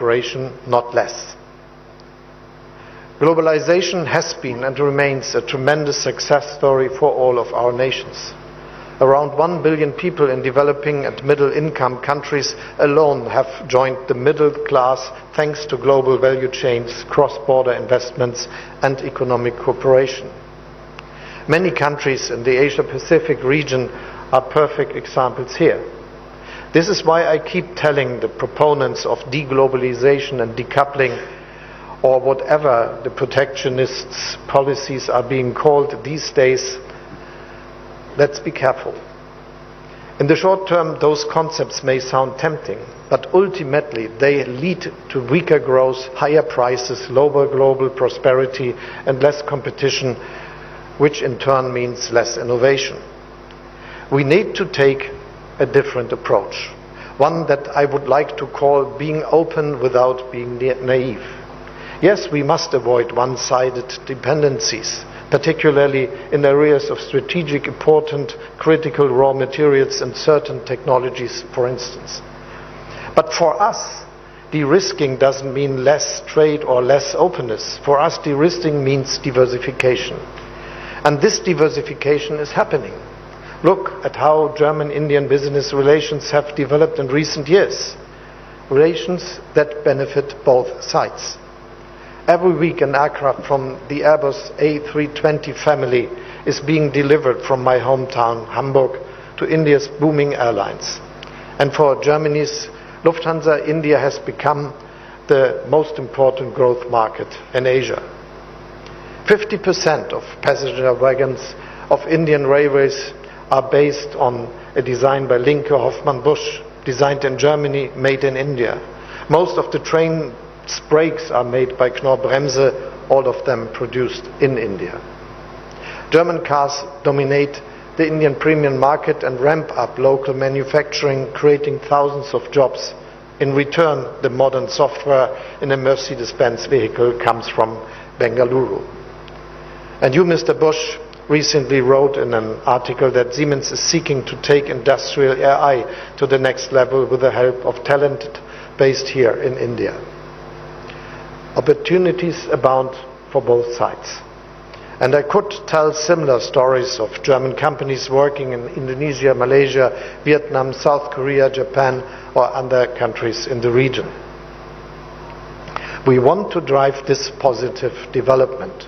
cooperation, not less. Globalization has been and remains a tremendous success story for all of our nations. Around 1 billion people in developing and middle-income countries alone have joined the middle class thanks to global value chains, cross-border investments and economic cooperation. Many countries in the Asia-Pacific region are perfect examples here. This is why I keep telling the proponents of deglobalization and decoupling, or whatever the protectionists' policies are being called these days, let's be careful. In the short term, those concepts may sound tempting, but ultimately they lead to weaker growth, higher prices, lower global prosperity, and less competition, which in turn means less innovation. We need to take a different approach, one that I would like to call being open without being naive. Yes, we must avoid one-sided dependencies, particularly in areas of strategic important critical raw materials and certain technologies, for instance. But for us, de-risking doesn't mean less trade or less openness. For us, de-risking means diversification. And this diversification is happening. Look at how German-Indian business relations have developed in recent years. Relations that benefit both sides. Every week an aircraft from the Airbus A320 family is being delivered from my hometown, Hamburg, to India's booming airlines. And for Germany's Lufthansa, India has become the most important growth market in Asia. 50% of passenger wagons of Indian railways are based on a design by Linke Hofmann Busch, designed in Germany, made in India. Most of the train brakes are made by Knorr-Bremse, all of them produced in India. German cars dominate the Indian premium market and ramp up local manufacturing, creating thousands of jobs. In return, the modern software in a Mercedes-Benz vehicle comes from Bengaluru. And you, Mr. Busch, recently wrote in an article that Siemens is seeking to take industrial AI to the next level with the help of talent based here in India. Opportunities abound for both sides. And I could tell similar stories of German companies working in Indonesia, Malaysia, Vietnam, South Korea, Japan, or other countries in the region. We want to drive this positive development.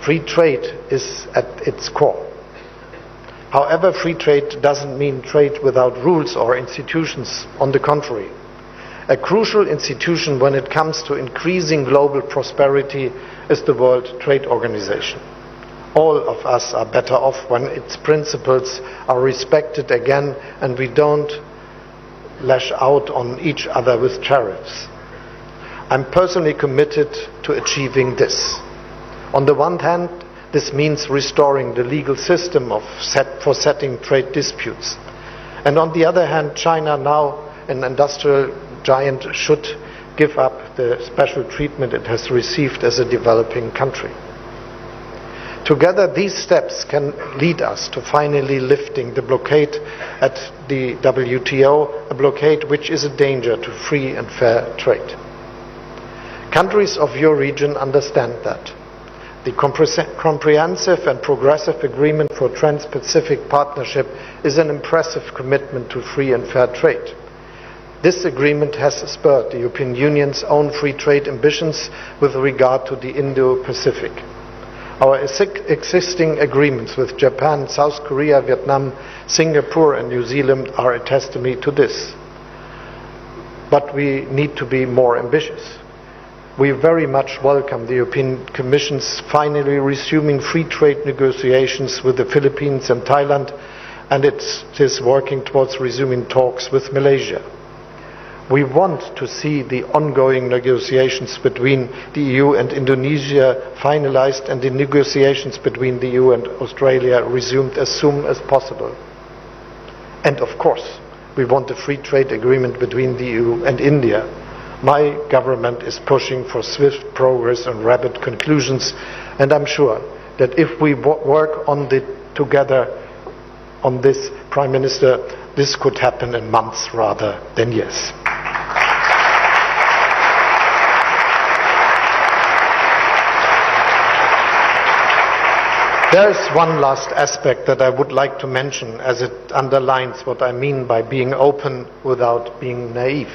Free trade is at its core. However, free trade doesn't mean trade without rules or institutions. On the contrary, a crucial institution when it comes to increasing global prosperity is the World Trade Organization. All of us are better off when its principles are respected again and we don't lash out on each other with tariffs. I'm personally committed to achieving this. On the one hand, this means restoring the legal system for settling trade disputes. And on the other hand, China, now an industrial giant, should give up the special treatment it has received as a developing country. Together, these steps can lead us to finally lifting the blockade at the WTO, a blockade which is a danger to free and fair trade. Countries of your region understand that. The comprehensive and progressive agreement for Trans-Pacific Partnership is an impressive commitment to free and fair trade. This agreement has spurred the European Union's own free trade ambitions with regard to the Indo-Pacific. Our existing agreements with Japan, South Korea, Vietnam, Singapore and New Zealand are a testimony to this. But we need to be more ambitious. We very much welcome the European Commission's finally resuming free trade negotiations with the Philippines and Thailand, and it is working towards resuming talks with Malaysia. We want to see the ongoing negotiations between the EU and Indonesia finalized and the negotiations between the EU and Australia resumed as soon as possible. And of course, we want a free trade agreement between the EU and India. My government is pushing for swift progress and rapid conclusions, and I'm sure that if we work on together on this, Prime Minister, this could happen in months rather than years. There is one last aspect that I would like to mention, as it underlines what I mean by being open without being naive.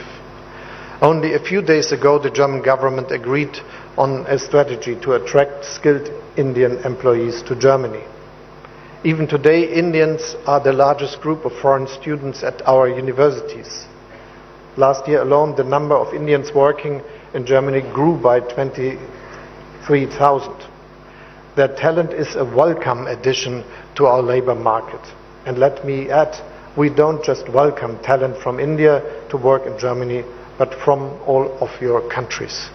Only a few days ago, the German government agreed on a strategy to attract skilled Indian employees to Germany. Even today, Indians are the largest group of foreign students at our universities. Last year alone, the number of Indians working in Germany grew by 23,000. Their talent is a welcome addition to our labor market. And let me add, we don't just welcome talent from India to work in Germany, but from all of your countries.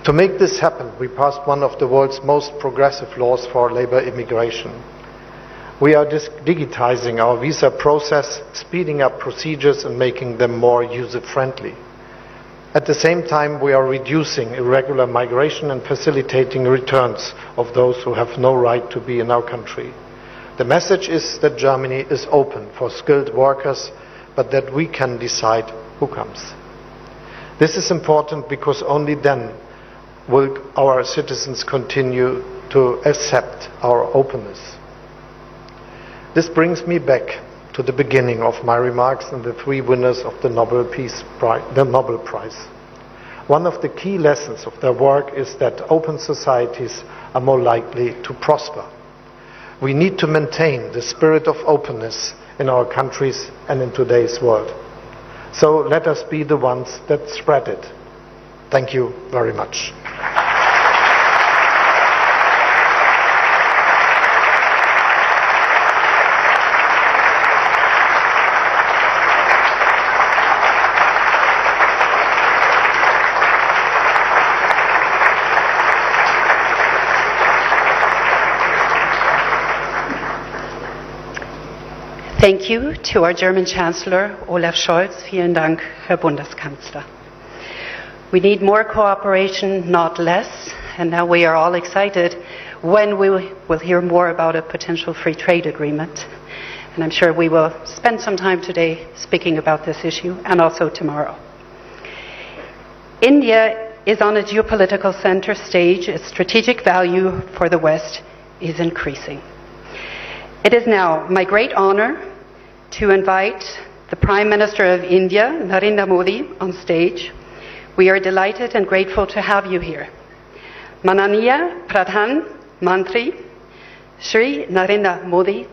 To make this happen, we passed one of the world's most progressive laws for labor immigration. We are digitizing our visa process, speeding up procedures and making them more user-friendly. At the same time, we are reducing irregular migration and facilitating returns of those who have no right to be in our country. The message is that Germany is open for skilled workers, but that we can decide who comes. This is important because only then will our citizens continue to accept our openness. This brings me back to the beginning of my remarks and the three winners of the Nobel Prize. One of the key lessons of their work is that open societies are more likely to prosper. We need to maintain the spirit of openness in our countries and in today's world. So let us be the ones that spread it. Thank you very much. Thank you to our German Chancellor, Olaf Scholz. Vielen Dank, Herr Bundeskanzler. We need more cooperation, not less. And now we are all excited when we will hear more about a potential free trade agreement. And I'm sure we will spend some time today speaking about this issue and also tomorrow. India is on a geopolitical center stage. Its strategic value for the West is increasing. It is now my great honor to invite the Prime Minister of India, Narendra Modi, on stage. We are delighted and grateful to have you here. Mananiya Pradhan Mantri, Shri Narendra Modi,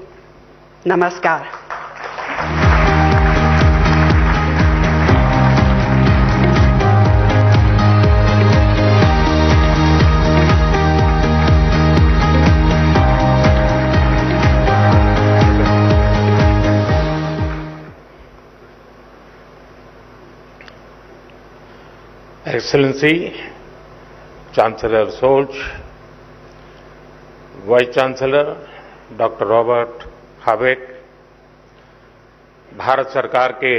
Namaskar. Excellency, Chancellor Scholz, Vice Chancellor Dr. Robert Habeck, Bharat सरकार के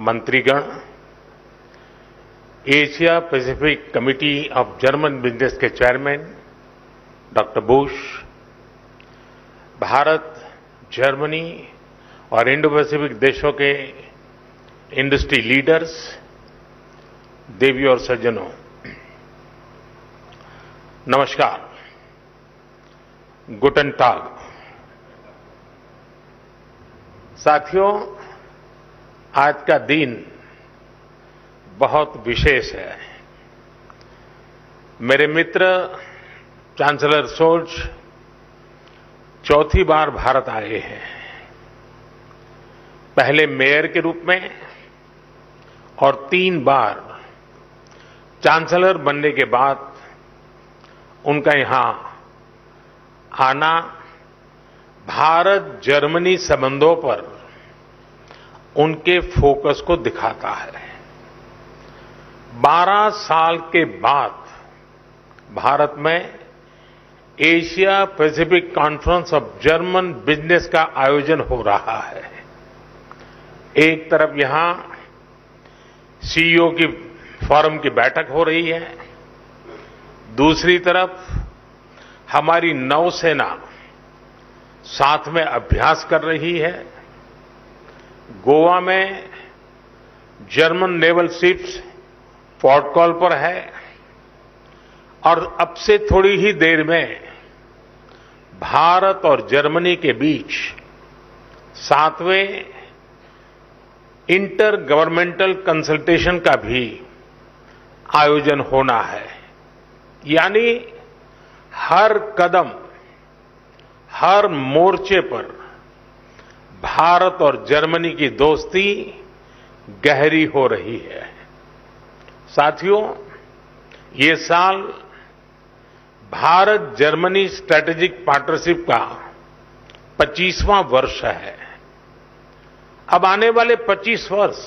मंत्रीगण, Asia Pacific committee of German business के chairman doctor Bush, Bharat, Germany और Indo Pacific देशों के industry leaders, देवी और सज्जनों, नमस्कार, गुटन टाग। साथियों, आज का दिन बहुत विशेष है। मेरे मित्र चांसलर शोल्ज चौथी बार भारत आए हैं, पहले मेयर के रूप में और 3 बार चांसलर बनने के बाद उनका यहां आना भारत जर्मनी संबंधों पर उनके फोकस को दिखाता है। 12 साल के बाद भारत में Asia Pacific conference of German business का आयोजन हो रहा है। एक तरफ यहां सीईओ की फोरम की बैठक हो रही है, दूसरी तरफ हमारी नौसेना साथ में अभ्यास कर रही है। गोवा में German naval ships port call पर है और अब से थोड़ी ही देर में भारत और जर्मनी के बीच 7वें इंटर गवर्नमेंटल कंसल्टेशन का भी आयोजन होना है। यानी हर कदम, हर मोर्चे पर भारत और जर्मनी की दोस्ती गहरी हो रही है। साथियों, ये साल भारत जर्मनी स्ट्रैटेजिक पार्टनरशिप का 25वां वर्ष है। अब आने वाले 25 वर्ष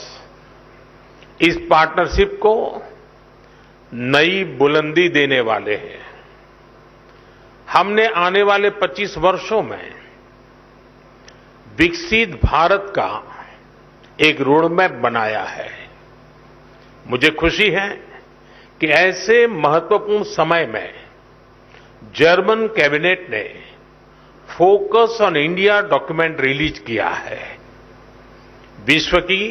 इस पार्टनरशिप को नई बुलंदी देने वाले हैं। हमने आने वाले 25 वर्षों में विकसित भारत का एक रोडमैप बनाया है। मुझे खुशी है कि ऐसे महत्वपूर्ण समय में जर्मन कैबिनेट ने focus on India document release किया है। विश्व की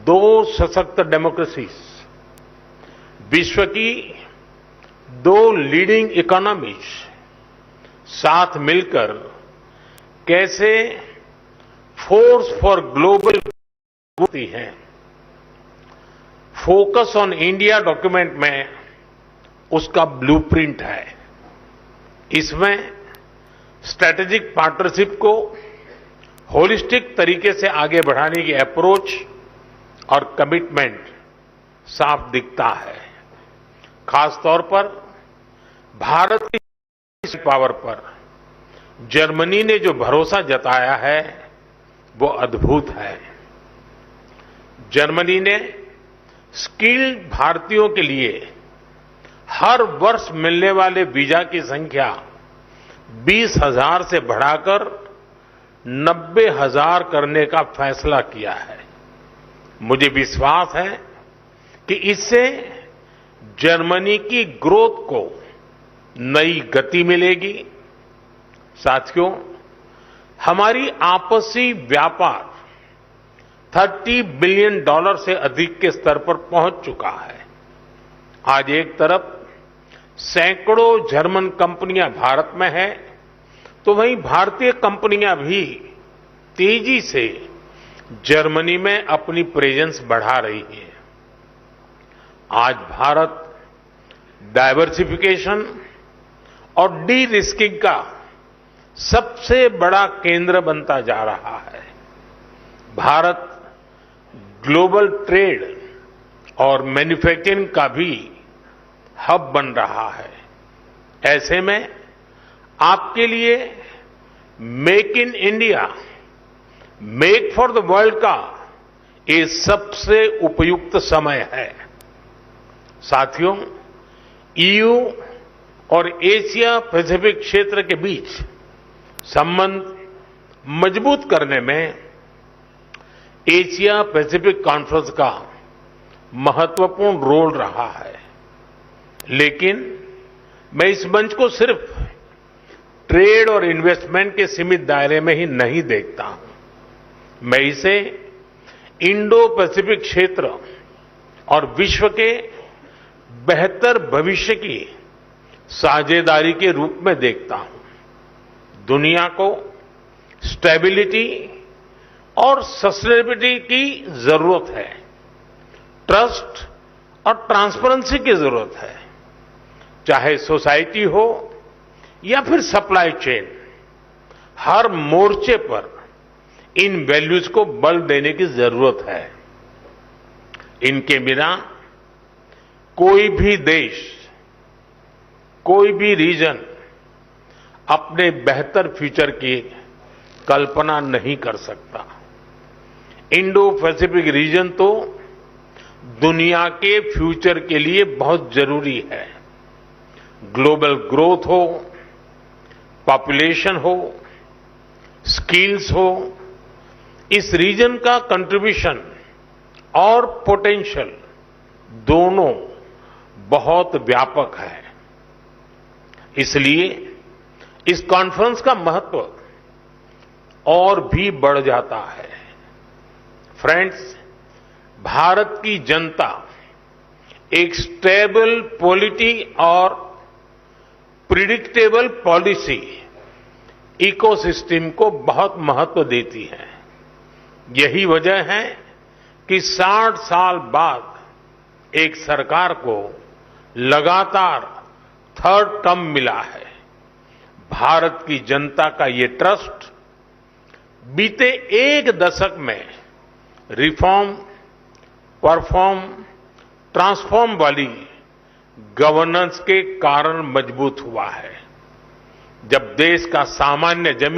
2 सशक्त डेमोक्रेसीज, विश्व की 2 लीडिंग इकोनॉमीज साथ मिलकर कैसे फोर्स फॉर ग्लोबल होती हैं। फोकस ऑन इंडिया डॉक्यूमेंट में उसका ब्लूप्रिंट है। इसमें स्ट्रैटेजिक पार्टनरशिप को होलिस्टिक तरीके से आगे बढ़ाने की अप्रोच और कमिटमेंट साफ दिखता है। खासतौर पर भारत की पावर पर जर्मनी ने जो भरोसा जताया है वो अद्भुत है। जर्मनी ने स्किल्ड भारतीयों के लिए हर वर्ष मिलने वाले वीजा की संख्या 20,000 से बढ़ाकर 90,000 करने का फैसला किया है। मुझे विश्वास है कि इससे जर्मनी की ग्रोथ को नई गति मिलेगी। साथियों, हमारी आपसी व्यापार $30 बिलियन से अधिक के स्तर पर पहुंच चुका है। आज एक तरफ सैकड़ों जर्मन कंपनियां भारत में हैं, तो वहीं भारतीय कंपनियां भी तेजी से जर्मनी में अपनी प्रेजेंस बढ़ा रही हैं। आज भारत डायवर्सिफिकेशन और डी रिस्किंग का सबसे बड़ा केंद्र बनता जा रहा है। भारत ग्लोबल ट्रेड और मैन्युफैक्चरिंग का भी हब बन रहा है। ऐसे में आपके लिए make in India, make for the world का ये सबसे उपयुक्त समय है। साथियों, ईयू और एशिया पैसिफिक क्षेत्र के बीच संबंध मजबूत करने में एशिया पैसिफिक कॉन्फ्रेंस का महत्वपूर्ण रोल रहा है। लेकिन मैं इस मंच को सिर्फ ट्रेड और इन्वेस्टमेंट के सीमित दायरे में ही नहीं देखता हूं। मैं इसे इंडो पैसिफिक क्षेत्र और विश्व के बेहतर भविष्य की साझेदारी के रूप में देखता हूं। दुनिया को स्टेबिलिटी और सस्टेनेबिलिटी की जरूरत है। ट्रस्ट और ट्रांसपेरेंसी की जरूरत है। चाहे सोसाइटी हो या फिर सप्लाई चेन, हर मोर्चे पर इन वैल्यूज को बल देने की जरूरत है। इनके बिना कोई भी देश, कोई भी रीजन अपने बेहतर फ्यूचर की कल्पना नहीं कर सकता। इंडो पैसिफिक रीजन तो दुनिया के फ्यूचर के लिए बहुत जरूरी है। ग्लोबल ग्रोथ हो, पॉपुलेशन हो, स्किल्स हो, इस रीजन का कंट्रीब्यूशन और पोटेंशियल दोनों बहुत व्यापक है। इसलिए इस कॉन्फ्रेंस का महत्व और भी बढ़ जाता है। फ्रेंड्स, भारत की जनता एक स्टेबल पॉलिटी और प्रिडिक्टेबल पॉलिसी इकोसिस्टम को बहुत महत्व देती है। यही वजह है कि 60 साल बाद एक सरकार को लगातार थर्ड टर्म मिला है। भारत की जनता का ये ट्रस्ट बीते एक दशक में रिफॉर्म, परफॉर्म, ट्रांसफॉर्म वाली गवर्नेंस के कारण मजबूत हुआ है। जब देश का सामान्य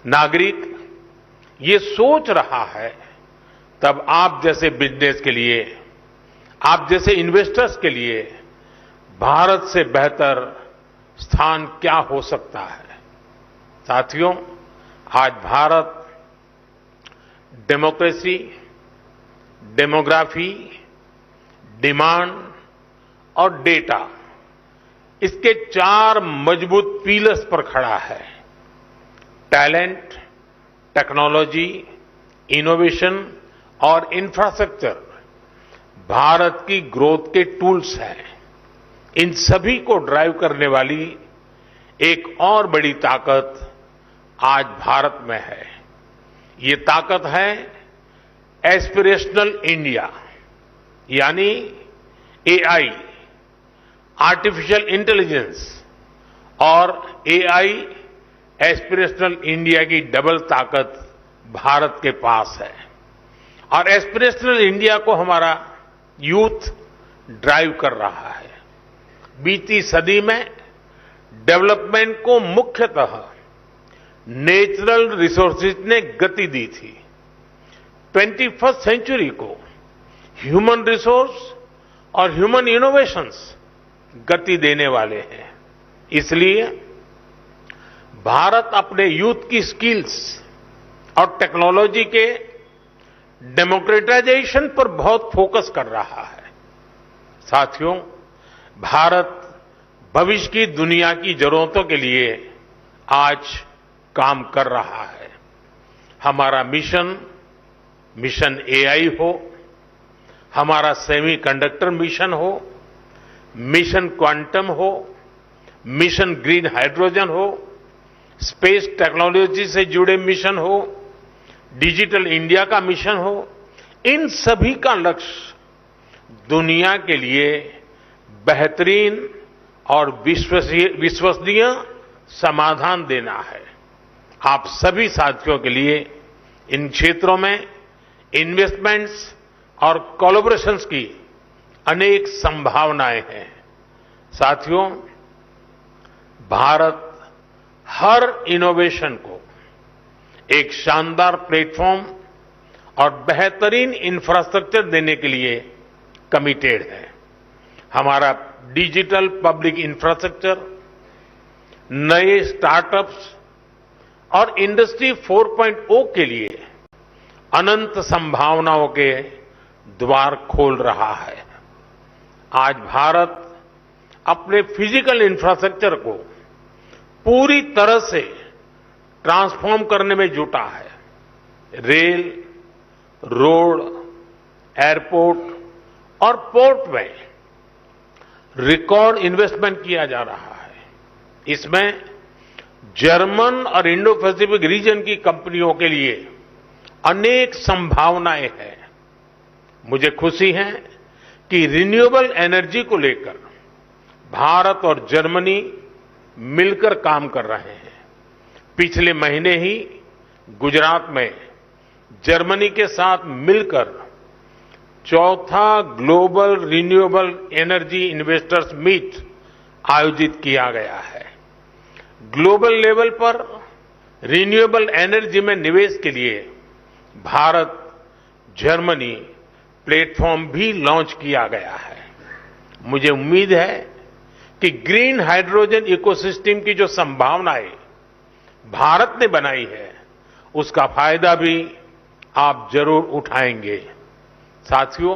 नागरिक ये सोच रहा है, तब आप जैसे बिजनेस के लिए, आप जैसे इन्वेस्टर्स के लिए भारत से बेहतर स्थान क्या हो सकता है। साथियों, आज भारत डेमोक्रेसी, डेमोग्राफी, डिमांड और डेटा, इसके 4 मजबूत पिलर्स पर खड़ा है। टैलेंट, टेक्नोलॉजी, इनोवेशन और इंफ्रास्ट्रक्चर भारत की ग्रोथ के टूल्स हैं। इन सभी को ड्राइव करने वाली एक और बड़ी ताकत आज भारत में है। ये ताकत है एस्पिरेशनल इंडिया, यानी एआई, आर्टिफिशियल इंटेलिजेंस और एआई एस्पिरेशनल इंडिया की डबल ताकत भारत के पास है। और एस्पिरेशनल इंडिया को हमारा यूथ ड्राइव कर रहा है। बीती सदी में डेवलपमेंट को मुख्यतः नेचुरल रिसोर्सेज ने गति दी थी। 21st सेंचुरी को ह्यूमन रिसोर्स और ह्यूमन इनोवेशंस गति देने वाले हैं। इसलिए भारत अपने यूथ की स्किल्स और टेक्नोलॉजी के डेमोक्रेटाइजेशन पर बहुत फोकस कर रहा है। साथियों, भारत भविष्य की दुनिया की जरूरतों के लिए आज काम कर रहा है। हमारा मिशन एआई हो, हमारा सेमीकंडक्टर मिशन हो, मिशन क्वांटम हो, मिशन ग्रीन हाइड्रोजन हो, स्पेस टेक्नोलॉजी से जुड़े मिशन हो, डिजिटल इंडिया का मिशन हो, इन सभी का लक्ष्य दुनिया के लिए बेहतरीन और विश्वसनीय समाधान देना है। आप सभी साथियों के लिए इन क्षेत्रों में इन्वेस्टमेंट्स और कोलैबोरेशंस की अनेक संभावनाएं हैं। साथियों, भारत हर इनोवेशन को एक शानदार प्लेटफॉर्म और बेहतरीन इंफ्रास्ट्रक्चर देने के लिए कमिटेड है। हमारा डिजिटल पब्लिक इंफ्रास्ट्रक्चर, नए स्टार्टअप्स और इंडस्ट्री 4.0 के लिए अनंत संभावनाओं के द्वार खोल रहा है। आज भारत अपने फिजिकल इंफ्रास्ट्रक्चर को पूरी तरह से ट्रांसफॉर्म करने में जुटा है। रेल, रोड, एयरपोर्ट और पोर्ट में रिकॉर्ड इन्वेस्टमेंट किया जा रहा है। इसमें जर्मन और इंडो पैसिफिक रीजन की कंपनियों के लिए अनेक संभावनाएं हैं। मुझे खुशी है कि रिन्यूएबल एनर्जी को लेकर भारत और जर्मनी मिलकर काम कर रहे हैं। पिछले महीने ही गुजरात में जर्मनी के साथ मिलकर चौथा global renewable energy investors meet आयोजित किया गया है। ग्लोबल लेवल पर रिन्यूएबल एनर्जी में निवेश के लिए भारत जर्मनी प्लेटफॉर्म भी लॉन्च किया गया है। मुझे उम्मीद है कि ग्रीन हाइड्रोजन इकोसिस्टम की जो संभावनाएं भारत ने बनाई है, उसका फायदा भी आप जरूर उठाएंगे। साथियों,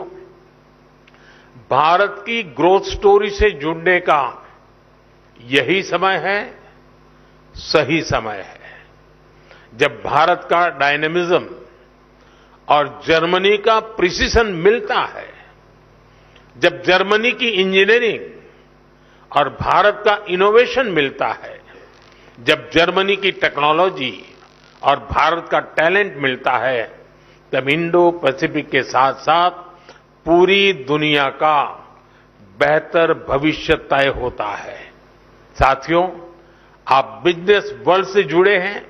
भारत की ग्रोथ स्टोरी से जुड़ने का यही समय है, सही समय है, जब भारत का डायनेमिज्म और जर्मनी का प्रिसिशन मिलता है, जब जर्मनी की इंजीनियरिंग और भारत का इनोवेशन मिलता है, जब जर्मनी की टेक्नोलॉजी और भारत का टैलेंट मिलता है तब इंडो पैसिफिक के साथ साथ पूरी दुनिया का बेहतर भविष्य तय होता है। साथियों, आप बिजनेस वर्ल्ड से जुड़े हैं।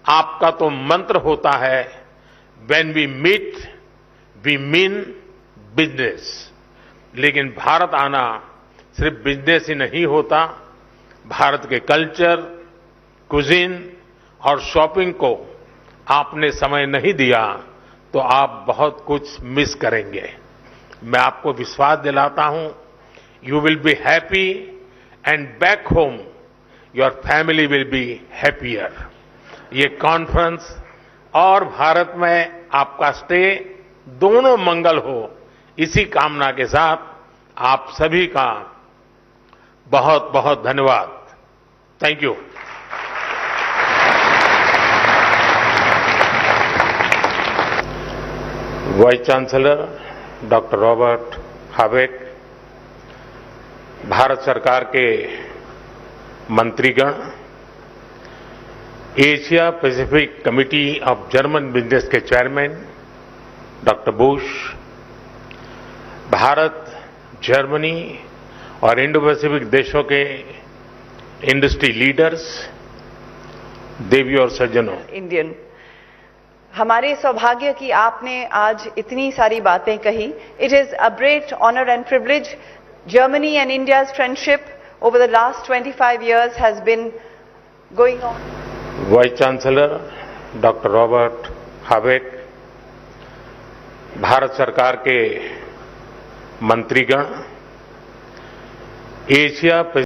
आपका तो मंत्र होता है, when we meet we mean business. लेकिन भारत आना सिर्फ बिजनेस ही नहीं होता। भारत के कल्चर, कुजीन और शॉपिंग को आपने समय नहीं दिया तो आप बहुत कुछ मिस करेंगे। मैं आपको विश्वास दिलाता हूं, you will be happy and back home your family will be happier. ये कॉन्फ्रेंस और भारत में आपका स्टे दोनों मंगल हो, इसी कामना के साथ आप सभी का बहुत बहुत धन्यवाद। Thank you. Vice chancellor doctor Robert Habeck, Bharat सरकार के मंत्रीगण, Asia Pacific committee of German business के chairman doctor Bush, Bharat, Germany और इंडो पैसिफिक देशों के इंडस्ट्री लीडर्स, देवी और सज्जनों। इंडियन, हमारे सौभाग्य कि आपने आज इतनी सारी बातें कही। It is a great honour and privilege. Germany and India's friendship over the last 25 years has been going on. Vice chancellor doctor Robert Habeck, Bharat सरकार के मंत्रीगण, एशिया